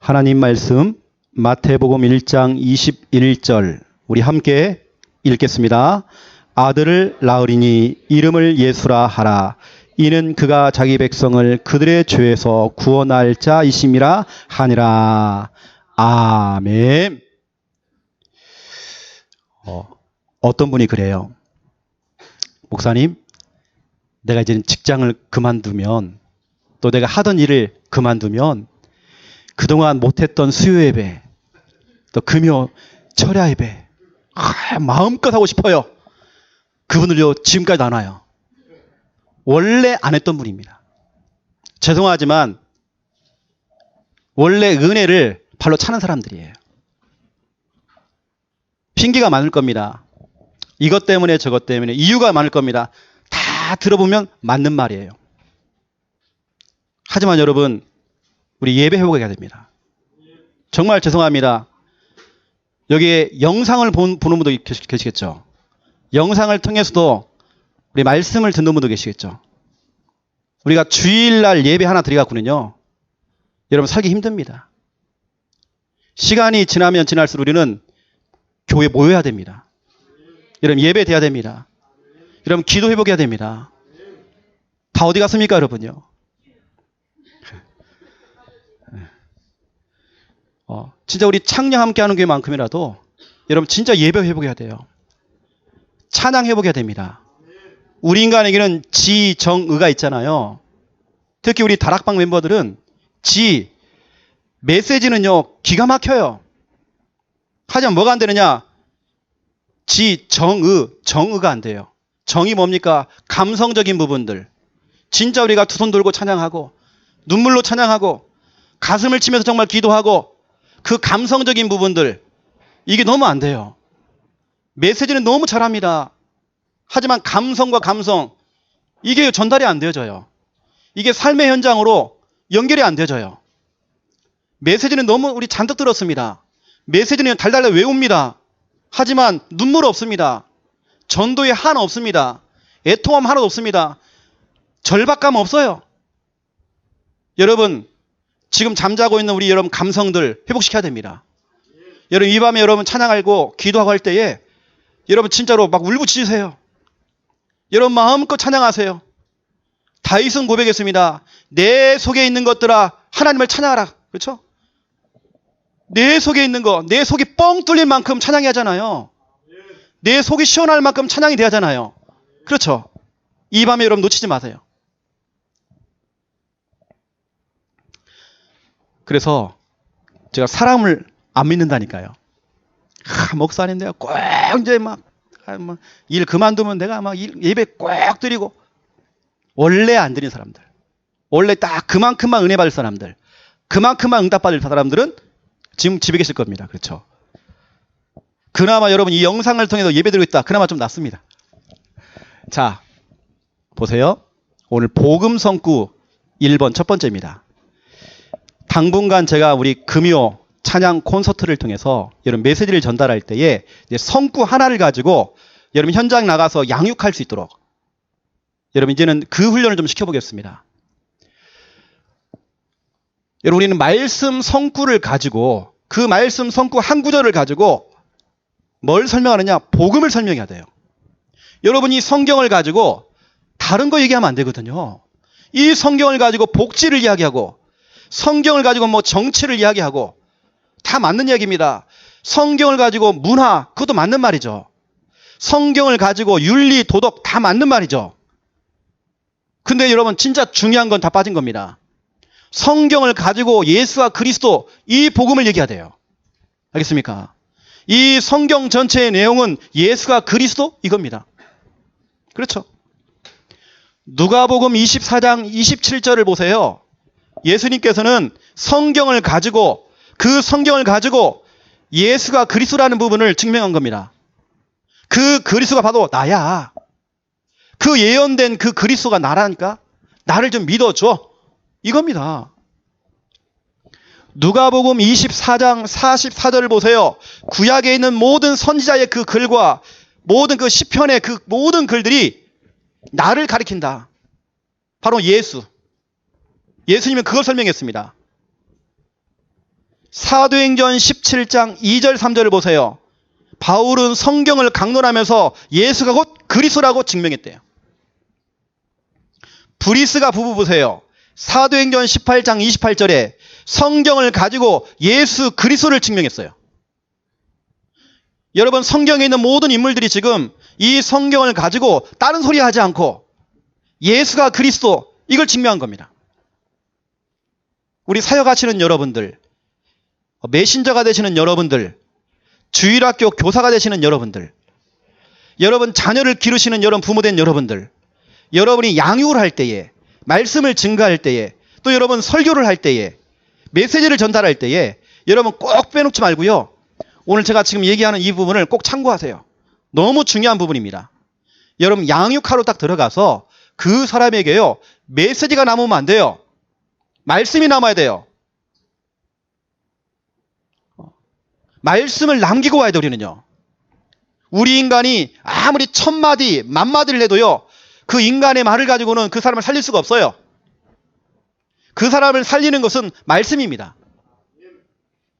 하나님 말씀 마태복음 1장 21절 우리 함께 읽겠습니다. 아들을 낳으리니 이름을 예수라 하라. 이는 그가 자기 백성을 그들의 죄에서 구원할 자이심이라 하니라. 아멘. 어떤 분이 그래요. 목사님, 내가 이제 직장을 그만두면, 또 내가 하던 일을 그만두면 그동안 못했던 수요 예배, 또 금요 철야 예배 마음껏 하고 싶어요. 그분들요 지금까지 안 와요. 원래 안 했던 분입니다. 죄송하지만 원래 은혜를 발로 차는 사람들이에요. 핑계가 많을 겁니다. 이것 때문에 저것 때문에 이유가 많을 겁니다. 다 들어보면 맞는 말이에요. 하지만 여러분, 우리 예배 회복해야 됩니다. 정말 죄송합니다. 여기에 영상을 보는 분도 계시겠죠. 영상을 통해서도 우리 말씀을 듣는 분도 계시겠죠. 우리가 주일날 예배 하나 드려갖고는요, 여러분 살기 힘듭니다. 시간이 지나면 지날수록 우리는 교회에 모여야 됩니다. 여러분 예배 돼야 됩니다. 여러분 기도 회복해야 됩니다. 다 어디 갔습니까, 여러분요? 진짜 우리 창녕 함께 하는 교회만큼이라도 여러분 진짜 예배 회복해야 돼요. 찬양 회복해야 됩니다. 우리 인간에게는 지, 정, 의가 있잖아요. 특히 우리 다락방 멤버들은 메시지는요 기가 막혀요. 하지만 뭐가 안 되느냐? 지, 정의가 안 돼요. 정이 뭡니까? 감성적인 부분들. 진짜 우리가 두 손 들고 찬양하고 눈물로 찬양하고 가슴을 치면서 정말 기도하고 그 감성적인 부분들, 이게 너무 안 돼요. 메시지는 너무 잘합니다. 하지만 감성과 감성, 이게 전달이 안 되어져요. 이게 삶의 현장으로 연결이 안 되어져요. 메시지는 너무 우리 잔뜩 들었습니다. 메시지는 달달달 외웁니다. 하지만 눈물 없습니다. 전도에 하나 없습니다. 애통함 하나도 없습니다. 절박감 없어요. 여러분, 지금 잠자고 있는 우리 여러분 감성들 회복시켜야 됩니다. 여러분 이 밤에 여러분 찬양하고 기도하고 할 때에 여러분 진짜로 막 울부짖으세요. 여러분 마음껏 찬양하세요. 다윗은 고백했습니다. 내 속에 있는 것들아 하나님을 찬양하라. 그렇죠? 내 속에 있는 거, 내 속이 뻥 뚫릴 만큼 찬양해야 하잖아요. 내 속이 시원할 만큼 찬양이 돼야 하잖아요. 그렇죠? 이 밤에 여러분 놓치지 마세요. 그래서 제가 사람을 안 믿는다니까요. 목사님 내가 꼭 이제 일 그만두면 내가 예배 꼭 드리고, 원래 안 드린 사람들, 원래 딱 그만큼만 은혜 받을 사람들, 그만큼만 응답 받을 사람들은 지금 집에 계실 겁니다. 그렇죠? 그나마 여러분 이 영상을 통해서 예배 드리고 있다. 그나마 좀 낫습니다. 자, 보세요. 오늘 복음 성구 1번 첫 번째입니다. 당분간 제가 우리 금요 찬양 콘서트를 통해서 여러분 메시지를 전달할 때에 이제 성구 하나를 가지고 여러분 현장 나가서 양육할 수 있도록 여러분 이제는 그 훈련을 좀 시켜보겠습니다. 여러분 우리는 말씀 성구를 가지고 그 말씀 성구 한 구절을 가지고 뭘 설명하느냐? 복음을 설명해야 돼요. 여러분이 성경을 가지고 다른 거 얘기하면 안 되거든요. 이 성경을 가지고 복지를 이야기하고 성경을 가지고 뭐 정치를 이야기하고 다 맞는 이야기입니다. 성경을 가지고 문화, 그것도 맞는 말이죠. 성경을 가지고 윤리, 도덕 다 맞는 말이죠. 근데 여러분 진짜 중요한 건 다 빠진 겁니다. 성경을 가지고 예수와 그리스도 이 복음을 얘기해야 돼요. 알겠습니까? 이 성경 전체의 내용은 예수가 그리스도 이겁니다. 그렇죠? 누가복음 24장 27절을 보세요. 예수님께서는 성경을 가지고 그 성경을 가지고 예수가 그리스도라는 부분을 증명한 겁니다. 그 그리스도가 바로 나야. 그 예언된 그 그리스도가 나라니까 나를 좀 믿어줘. 이겁니다. 누가복음 24장 44절을 보세요. 구약에 있는 모든 선지자의 그 글과 모든 그 시편의 그 모든 글들이 나를 가리킨다. 바로 예수. 예수님은 그걸 설명했습니다. 사도행전 17장 2절 3절을 보세요. 바울은 성경을 강론하면서 예수가 곧 그리스도라고 증명했대요. 브리스가 부부 보세요. 사도행전 18장 28절에 성경을 가지고 예수 그리스도를 증명했어요. 여러분, 성경에 있는 모든 인물들이 지금 이 성경을 가지고 다른 소리 하지 않고 예수가 그리스도, 이걸 증명한 겁니다. 우리 사역하시는 여러분들, 메신저가 되시는 여러분들, 주일학교 교사가 되시는 여러분들, 여러분 자녀를 기르시는 여러분 부모된 여러분들, 여러분이 양육을 할 때에, 말씀을 증거할 때에, 또 여러분 설교를 할 때에, 메시지를 전달할 때에 여러분 꼭 빼놓지 말고요. 오늘 제가 지금 얘기하는 이 부분을 꼭 참고하세요. 너무 중요한 부분입니다. 여러분 양육하러 딱 들어가서 그 사람에게요, 메시지가 남으면 안 돼요. 말씀이 남아야 돼요. 말씀을 남기고 와야 돼요, 우리는요. 우리 인간이 아무리 1000마디, 10,000마디를 해도요, 그 인간의 말을 가지고는 그 사람을 살릴 수가 없어요. 그 사람을 살리는 것은 말씀입니다.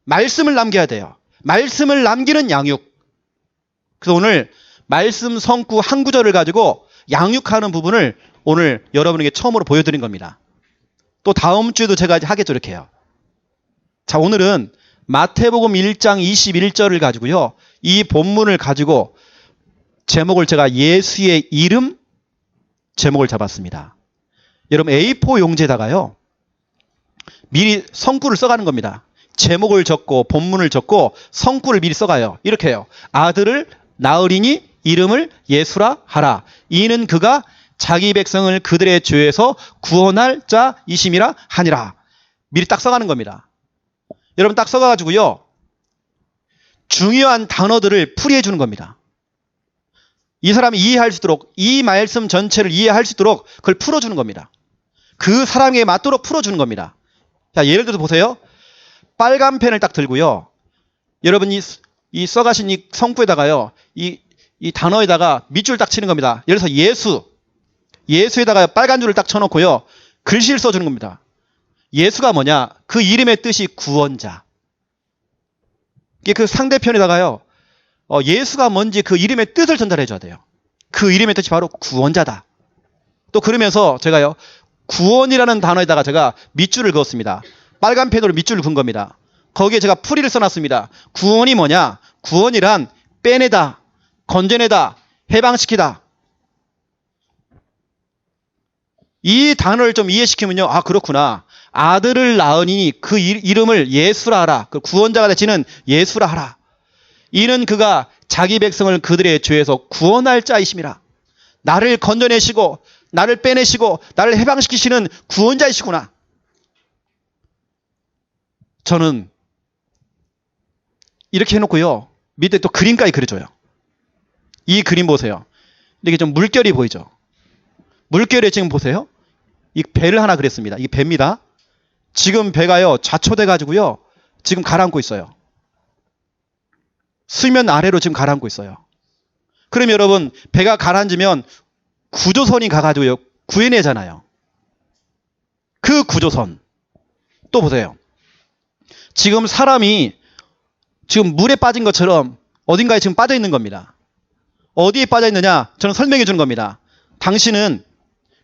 말씀을 남겨야 돼요. 말씀을 남기는 양육. 그래서 오늘 말씀 성구 한 구절을 가지고 양육하는 부분을 오늘 여러분에게 처음으로 보여드린 겁니다. 또 다음 주에도 제가 하겠죠, 이렇게 해요. 자, 오늘은 마태복음 1장 21절을 가지고요, 이 본문을 가지고 제목을 제가 예수의 이름 제목을 잡았습니다. 여러분 A4 용지에다가요, 미리 성구를 써가는 겁니다. 제목을 적고 본문을 적고 성구를 미리 써가요. 이렇게 해요. 아들을 낳으리니 이름을 예수라 하라. 이는 그가 자기 백성을 그들의 죄에서 구원할 자이심이라 하니라. 미리 딱 써가는 겁니다. 여러분 딱 써가지고요, 중요한 단어들을 풀이해 주는 겁니다. 이 사람이 이해할 수 있도록, 이 말씀 전체를 이해할 수 있도록 그걸 풀어주는 겁니다. 그 사람에게 맞도록 풀어주는 겁니다. 자, 예를 들어서 보세요. 빨간 펜을 딱 들고요, 여러분이 이 써가신 이 성구에다가요, 이 단어에다가 밑줄 딱 치는 겁니다. 예를 들어서 예수에다가 빨간 줄을 딱 쳐놓고요, 글씨를 써주는 겁니다. 예수가 뭐냐? 그 이름의 뜻이 구원자. 이게 그 상대편에다가요, 예수가 뭔지 그 이름의 뜻을 전달해 줘야 돼요. 그 이름의 뜻이 바로 구원자다. 또 그러면서 제가요, 구원이라는 단어에다가 제가 밑줄을 그었습니다. 빨간 펜으로 밑줄을 그은 겁니다. 거기에 제가 풀이를 써놨습니다. 구원이 뭐냐? 구원이란 빼내다, 건져내다, 해방시키다. 이 단어를 좀 이해시키면요, 아 그렇구나. 아들을 낳으니 그 이름을 예수라 하라. 그 구원자가 되시는 예수라 하라. 이는 그가 자기 백성을 그들의 죄에서 구원할 자이심이라. 나를 건져내시고 나를 빼내시고 나를 해방시키시는 구원자이시구나. 저는 이렇게 해놓고요, 밑에 또 그림까지 그려줘요. 이 그림 보세요. 이게 좀 물결이 보이죠? 물결에 지금 보세요. 이 배를 하나 그렸습니다. 이게 배입니다. 지금 배가요, 좌초돼 가지고요, 지금 가라앉고 있어요. 수면 아래로 지금 가라앉고 있어요. 그럼 여러분, 배가 가라앉으면 구조선이 가가지고요, 구해내잖아요. 그 구조선. 또 보세요. 지금 사람이 지금 물에 빠진 것처럼 어딘가에 지금 빠져 있는 겁니다. 어디에 빠져 있느냐? 저는 설명해 주는 겁니다. 당신은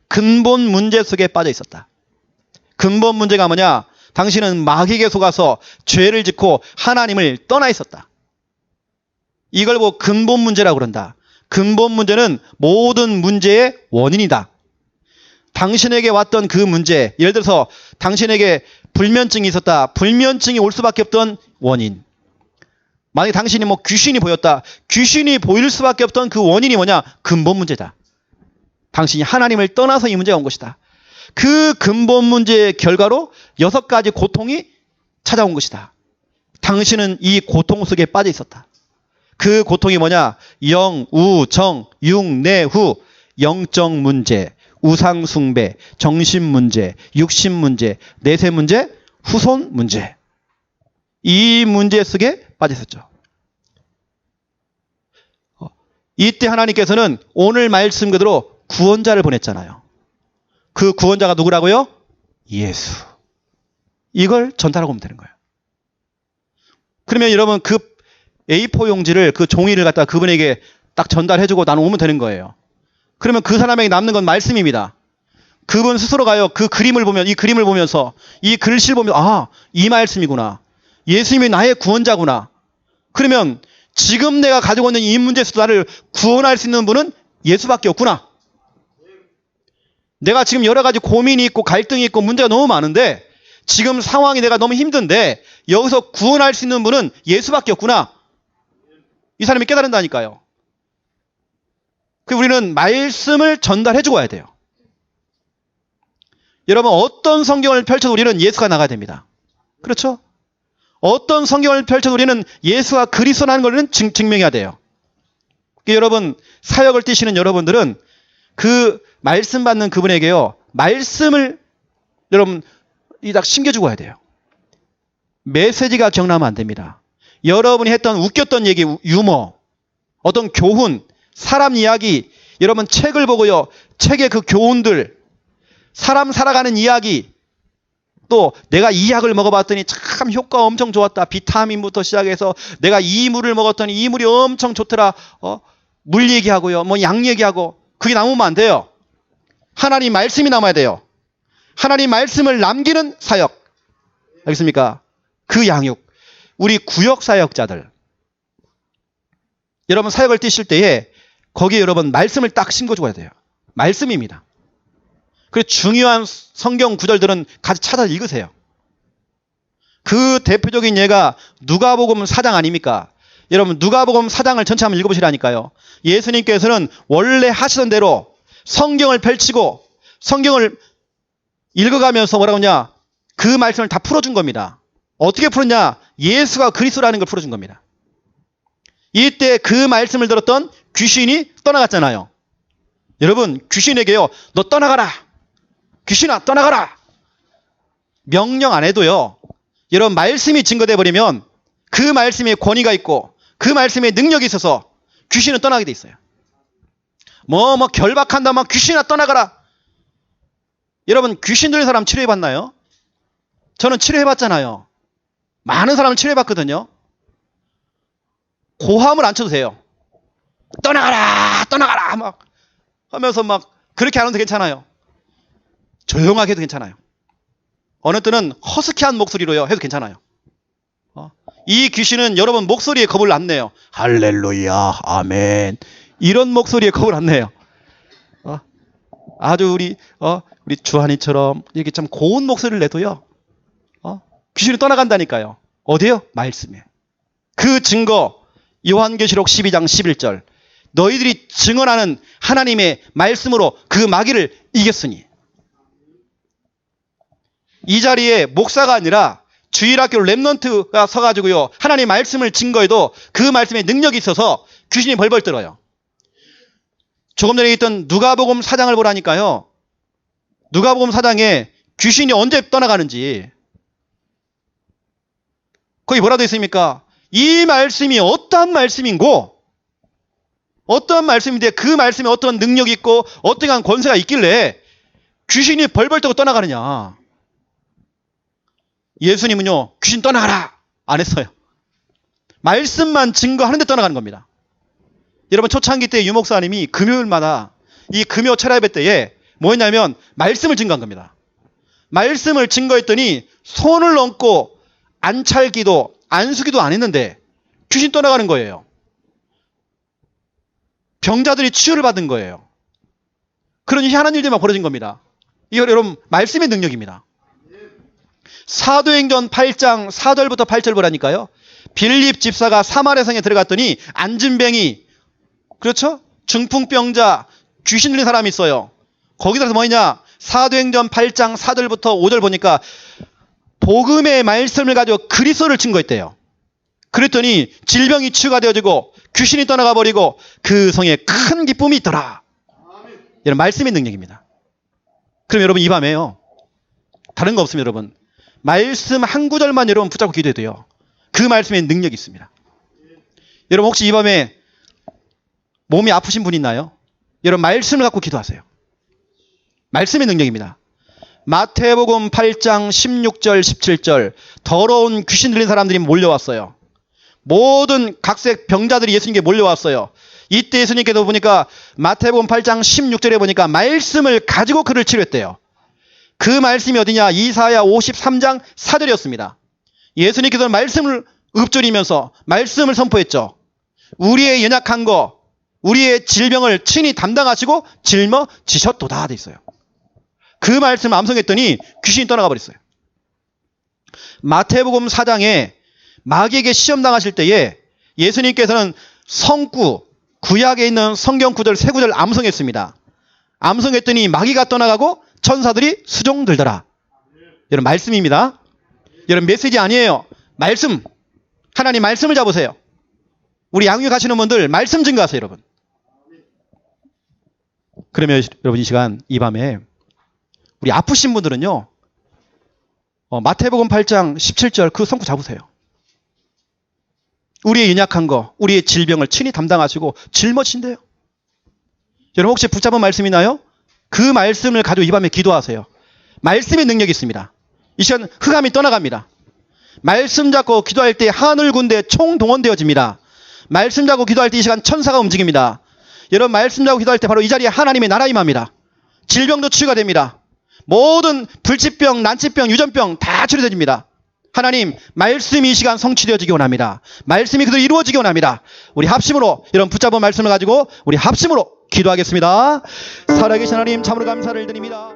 근본 문제 속에 빠져 있었다. 근본 문제가 뭐냐? 당신은 마귀에게 속아서 죄를 짓고 하나님을 떠나 있었다. 이걸 보고 근본 문제라고 그런다. 근본 문제는 모든 문제의 원인이다. 당신에게 왔던 그 문제, 예를 들어서 당신에게 불면증이 있었다. 불면증이 올 수밖에 없던 원인. 만약에 당신이 뭐 귀신이 보였다. 귀신이 보일 수밖에 없던 그 원인이 뭐냐? 근본 문제다. 당신이 하나님을 떠나서 이 문제가 온 것이다. 그 근본 문제의 결과로 6가지 고통이 찾아온 것이다. 당신은 이 고통 속에 빠져 있었다. 그 고통이 뭐냐? 영, 우, 정, 육, 내, 후. 영적 문제, 우상 숭배, 정신 문제, 육신 문제, 내세 문제, 후손 문제. 이 문제 속에 빠져 있었죠. 이때 하나님께서는 오늘 말씀 그대로 구원자를 보냈잖아요. 그 구원자가 누구라고요? 예수. 이걸 전달하고 오면 되는 거예요. 그러면 여러분 그 A4 용지를 그 종이를 갖다 그분에게 딱 전달해주고 나는 오면 되는 거예요. 그러면 그 사람에게 남는 건 말씀입니다. 그분 스스로가요 그 그림을 보면 이 그림을 보면서 이 글씨를 보면 아, 이 말씀이구나. 예수님이 나의 구원자구나. 그러면 지금 내가 가지고 있는 이 문제에서 나를 구원할 수 있는 분은 예수밖에 없구나. 내가 지금 여러 가지 고민이 있고 갈등이 있고 문제가 너무 많은데 지금 상황이 내가 너무 힘든데 여기서 구원할 수 있는 분은 예수밖에 없구나. 이 사람이 깨달은다니까요. 우리는 말씀을 전달해주고 와야 돼요. 여러분 어떤 성경을 펼쳐도 우리는 예수가 나가야 됩니다. 그렇죠? 어떤 성경을 펼쳐도 우리는 예수가 그리스도라는 걸 증명해야 돼요. 여러분 사역을 뛰시는 여러분들은 그 말씀 받는 그분에게요 말씀을 여러분 딱 심겨주고 와야 돼요. 메시지가 기억나면 안 됩니다. 여러분이 했던 웃겼던 얘기, 유머, 어떤 교훈, 사람 이야기, 여러분 책을 보고요 책의 그 교훈들, 사람 살아가는 이야기, 또 내가 이 약을 먹어봤더니 참 효과 엄청 좋았다. 비타민부터 시작해서 내가 이 물을 먹었더니 이 물이 엄청 좋더라. 물 얘기하고요. 뭐 약 얘기하고 그게 남으면 안 돼요. 하나님 말씀이 남아야 돼요. 하나님 말씀을 남기는 사역. 알겠습니까? 그 양육. 우리 구역 사역자들. 여러분 사역을 뛰실 때에 거기에 여러분 말씀을 딱 심겨줘야 돼요. 말씀입니다. 그 중요한 성경 구절들은 같이 찾아 읽으세요. 그 대표적인 예가 누가복음 4장 아닙니까? 여러분 누가복음 4장을 전체 한번 읽어보시라니까요. 예수님께서는 원래 하시던 대로 성경을 펼치고 성경을 읽어가면서 뭐라고 하냐? 그 말씀을 다 풀어준 겁니다. 어떻게 풀었냐? 예수가 그리스도라는 걸 풀어준 겁니다. 이때 그 말씀을 들었던 귀신이 떠나갔잖아요. 여러분 귀신에게요 너 떠나가라. 귀신아 떠나가라. 명령 안 해도요. 여러분 말씀이 증거돼 버리면 그 말씀에 권위가 있고 그 말씀에 능력이 있어서 귀신은 떠나게 돼 있어요. 뭐 결박한다 막 귀신아 떠나가라. 여러분 귀신 들린 사람 치료해봤나요? 저는 치료해봤잖아요. 많은 사람을 치료해봤거든요. 고함을 안 쳐도 돼요. 떠나가라 떠나가라 막 하면서 막 그렇게 안 해도 괜찮아요. 조용하게 해도 괜찮아요. 어느 때는 허스키한 목소리로요 해도 괜찮아요. 이 귀신은 여러분 목소리에 겁을 안 내요. 할렐루야 아멘 이런 목소리에 겁을 안 내요. 아주 우리 주한이처럼 이렇게 참 고운 목소리를 내도요 귀신이 떠나간다니까요. 어디요? 말씀에. 그 증거 요한계시록 12장 11절 너희들이 증언하는 하나님의 말씀으로 그 마귀를 이겼으니. 이 자리에 목사가 아니라 주일학교 랩넌트가 서가지고요 하나님 말씀을 증거해도 그 말씀에 능력이 있어서 귀신이 벌벌 떨어요. 조금 전에 있던 누가복음 4장을 보라니까요. 누가복음 4장에 귀신이 언제 떠나가는지 거기 뭐라도 있습니까? 이 말씀이 어떠한 말씀인고 어떠한 말씀인데 그 말씀에 어떤 능력이 있고 어떠한 권세가 있길래 귀신이 벌벌 떨고 떠나가느냐. 예수님은요 귀신 떠나가라 안 했어요. 말씀만 증거하는데 떠나가는 겁니다. 여러분 초창기 때 유목사님이 금요일마다 이 금요 철야예배 때에 뭐였냐면 말씀을 증거한 겁니다. 말씀을 증거했더니 손을 얹고 안찰기도 안수기도 안 했는데 귀신 떠나가는 거예요. 병자들이 치유를 받은 거예요. 그런 희한한 일들만 벌어진 겁니다. 이거 여러분 말씀의 능력입니다. 사도행전 8장 4절부터 8절 보라니까요. 빌립 집사가 사마리아 성에 들어갔더니 안진뱅이 그렇죠? 중풍병자 귀신 들린 사람이 있어요. 거기서 뭐냐? 사도행전 8장 4절부터 5절 보니까 복음의 말씀을 가지고 그리스도를 증거했대요. 그랬더니 질병이 치유가 되어지고 귀신이 떠나가 버리고 그 성에 큰 기쁨이 있더라. 이런 말씀의 능력입니다. 그럼 여러분 이 밤에요. 다른 거 없습니다. 여러분. 말씀 한 구절만 여러분 붙잡고 기도해도 돼요. 그 말씀에 능력이 있습니다. 여러분 혹시 이 밤에 몸이 아프신 분 있나요? 여러분 말씀을 갖고 기도하세요. 말씀의 능력입니다. 마태복음 8장 16절 17절 더러운 귀신 들린 사람들이 몰려왔어요. 모든 각색 병자들이 예수님께 몰려왔어요. 이때 예수님께서 보니까 마태복음 8장 16절에 보니까 말씀을 가지고 그를 치료했대요. 그 말씀이 어디냐? 이사야 53장 4절이었습니다. 예수님께서는 말씀을 읊조리면서 말씀을 선포했죠. 우리의 연약한 거, 우리의 질병을 친히 담당하시고 짊어지셨도다 돼 있어요. 그 말씀을 암송했더니 귀신이 떠나가 버렸어요. 마태복음 4장에 마귀에게 시험당하실 때에 예수님께서는 성구, 구약에 있는 성경 구절 세 구절 암송했습니다. 암송했더니 마귀가 떠나가고 천사들이 수종들더라. 여러분 말씀입니다. 여러분 메시지 아니에요. 말씀. 하나님 말씀을 잡으세요. 우리 양육 하시는 분들 말씀 증거하세요, 여러분. 그러면 여러분 이 시간 이 밤에 우리 아프신 분들은요. 마태복음 8장 17절 그 성구 잡으세요. 우리의 연약한 거, 우리의 질병을 친히 담당하시고 짊어진대요. 여러분 혹시 붙잡은 말씀 있나요? 그 말씀을 가지고 이 밤에 기도하세요. 말씀의 능력이 있습니다. 이 시간 흑암이 떠나갑니다. 말씀 잡고 기도할 때 하늘 군대 총동원되어집니다. 말씀 잡고 기도할 때 이 시간 천사가 움직입니다. 여러분 말씀 잡고 기도할 때 바로 이 자리에 하나님의 나라 임합니다. 질병도 치유가 됩니다. 모든 불치병, 난치병, 유전병 다 치료되집니다. 하나님 말씀이 이 시간 성취되어지기 원합니다. 말씀이 그대로 이루어지기 원합니다. 우리 합심으로 여러분 붙잡은 말씀을 가지고 우리 합심으로 기도하겠습니다. 살아계신 하나님 참으로 감사를 드립니다.